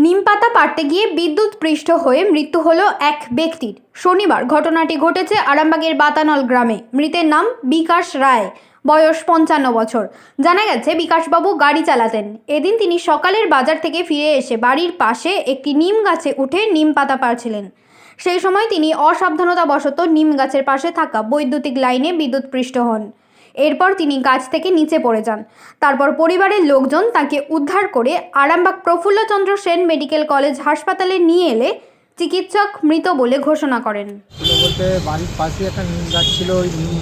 নিমপাতা পাড়তে গিয়ে বিদ্যুৎপৃষ্ট হয়ে মৃত্যু হলো এক ব্যক্তির। শনিবার ঘটনাটি ঘটেছে আরামবাগের বাতানল গ্রামে। মৃতের নাম বিকাশ রায়, বয়স 55 বছর। জানা গেছে বিকাশবাবু গাড়ি চালাতেন। এদিন তিনি সকালের বাজার থেকে ফিরে এসে বাড়ির পাশে একটি নিম গাছে উঠে নিম পাতা পাড়ছিলেন। সেই সময় তিনি অসাবধানতাবশত নিম গাছের পাশে থাকা বৈদ্যুতিক লাইনে বিদ্যুৎপৃষ্ট হন। এরপর তিনি গাছ থেকে নিচে পড়ে যান। তারপর পরিবারের লোকজন তাকে উদ্ধার করে আরামবাগ প্রফুল্লচন্দ্র সেন মেডিকেল কলেজ হাসপাতালে নিয়ে এলে চিকিৎসক মৃত বলে ঘোষণা করেন। বলতে বাড়ির পাশে একটা নিম গাছ ছিল, ওই নিম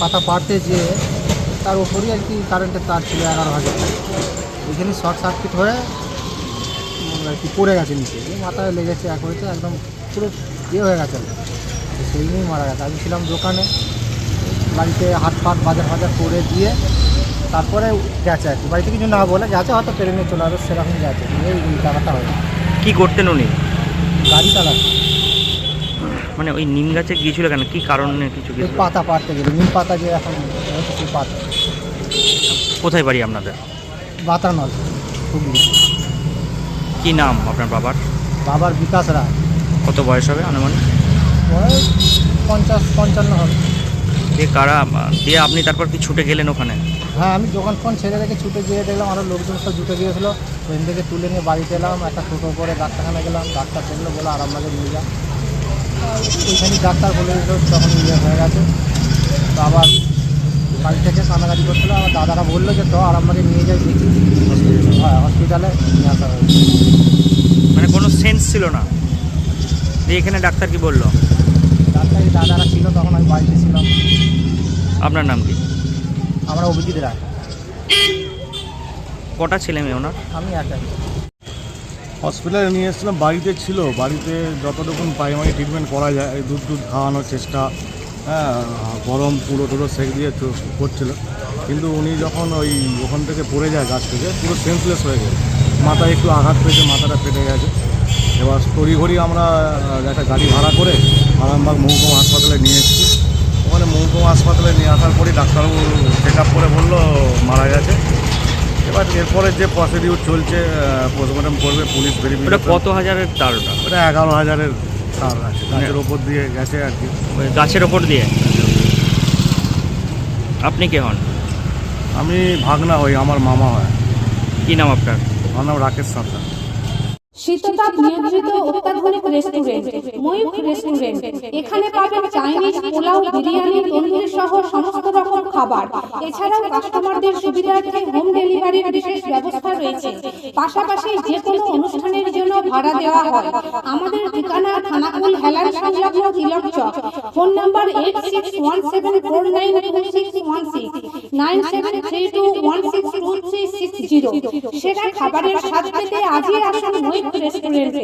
পাতা পাড়তে যেয়ে তার ওপরই আর কি কারেন্টের তার ছিল 11,000। ওইখানে শর্ট সার্কিট হয়ে আর কি পড়ে গেছে নিচে, মাথায় লেগেছে, হয়েছে একদম পুরো হয়ে গেছে। সেই নিয়েই মারা গেছে। আমি ছিলাম দোকানে, বাড়িতে হাট বাজার করে দিয়ে তারপরে গেছে আর কি। বাড়িতে কিছু না বলে গেছে, হয়তো পেরে নিয়ে চলে আসবে, সেরকম গেছে। এই টাকাটা হয়েছে। কী করতেন উনি? গাড়ি চালাচ্ছে। মানে ওই নিম গাছে গিয়েছিল কেন, কী কারণে? কিছু পাতা পাড়তে গেলে নিম পাতা যে এখন হচ্ছে সেই পাতা। কোথায় বাড়ি আপনাদের? বাতানল, হুগলি। কী নাম আপনার বাবার? বাবার বিকাশ রায়। কত বয়স হবে আনুমানিক? বয়স 50-55 হবে। দিয়ে কারা দিয়ে আপনি তারপর কি ছুটে গেলেন ওখানে? হ্যাঁ, আমি দোকান ফোন ছেড়ে রেখে ছুটে গিয়ে দেখলাম আরও লোকজন সব জুটে গিয়েছিলো। ট্রেন থেকে তুলে নিয়ে বাড়িতে এলাম, একটা টোটো করে ডাক্তারখানা গেলাম। ডাক্তার দেখলো, বলে আরামবাগে নিয়ে যা। ওইখানে ডাক্তার বলে দিল তখন নিয়ে হয়ে গেছে। তো আবার বাড়ি থেকে কান্নাকাটি করছিলো। আমার দাদারা বললো যে তো আরামবাগে নিয়ে যাই, দেখি। হ্যাঁ, হসপিটালে নিয়ে আসা হয়েছে। মানে কোনো সেন্স ছিল না? দিয়ে এখানে ডাক্তার কি বললো? ডাক্তার দাদারা ছিল, তখন আমি বাড়িতে ছিলাম। আপনার নাম কি? আমরা অভিজিৎ রায়। কটা ছেলে মেয়ে ওনার? আমি একাই। হসপিটালে নিয়ে এসেছিলাম, বাড়িতে ছিল। বাড়িতে যতটুকুন প্রাইমারি ট্রিটমেন্ট করা যায়, দুধ খাওয়ানোর চেষ্টা, হ্যাঁ, গরম টুলো সেক দিয়ে করছিল। কিন্তু উনি যখন ওখান থেকে পড়ে যায় গাছ থেকে, পুরো সেন্সলেস হয়ে গেছে। মাথায় একটু আঘাত পেয়েছে, মাথাটা ফেটে গেছে। এবার তড়িঘড়ি আমরা একটা গাড়ি ভাড়া করে আরামবাগ মহকুমা হাসপাতালে নিয়ে এসেছি। ওখানে মহকুমা হাসপাতালে নিয়ে আসার পরই ডাক্তারবাবু চেক আপ করে বললো মারা গেছে। এবার এরপরে যে প্রসিডিউর চলছে, পোস্টমর্টম করবে পুলিশ। ওটা কত হাজারের তার? ওটা 11,000-এর তার আছে, গাছের ওপর দিয়ে গেছে আর কি। গাছের ওপর দিয়ে? আপনি কে হন? আমি ভাগনা হই, আমার মামা হয়। কী নাম আপনার? আমার নাম রাকেশ সরকার। শীততাপ নিয়ন্ত্রিত অত্যাধুনিক রেস্টুরেন্ট ময়ূখ রেস্টুরেন্ট। এখানে পাবেন চাইনিজ, পোলাও, বিরিয়ানি, তন্দুরি সহ সমস্ত রকম খাবার। এছাড়াও কাস্টমারদের সুবিধার্থে হোম ডেলিভারির বিশেষ ব্যবস্থা রয়েছে। পাশাপাশি যে কোনো অনুষ্ঠানের জন্য ভাড়া দেওয়া হয়। আমাদের ঠিকানা থানাকুল হেলান সংলগ্ন তিলক চক। Phone number 8617492616 9732162360। সেরা খাবারের স্বাদ পেতে আজই আসুন ময়ূখ রেস্টুরেন্টে।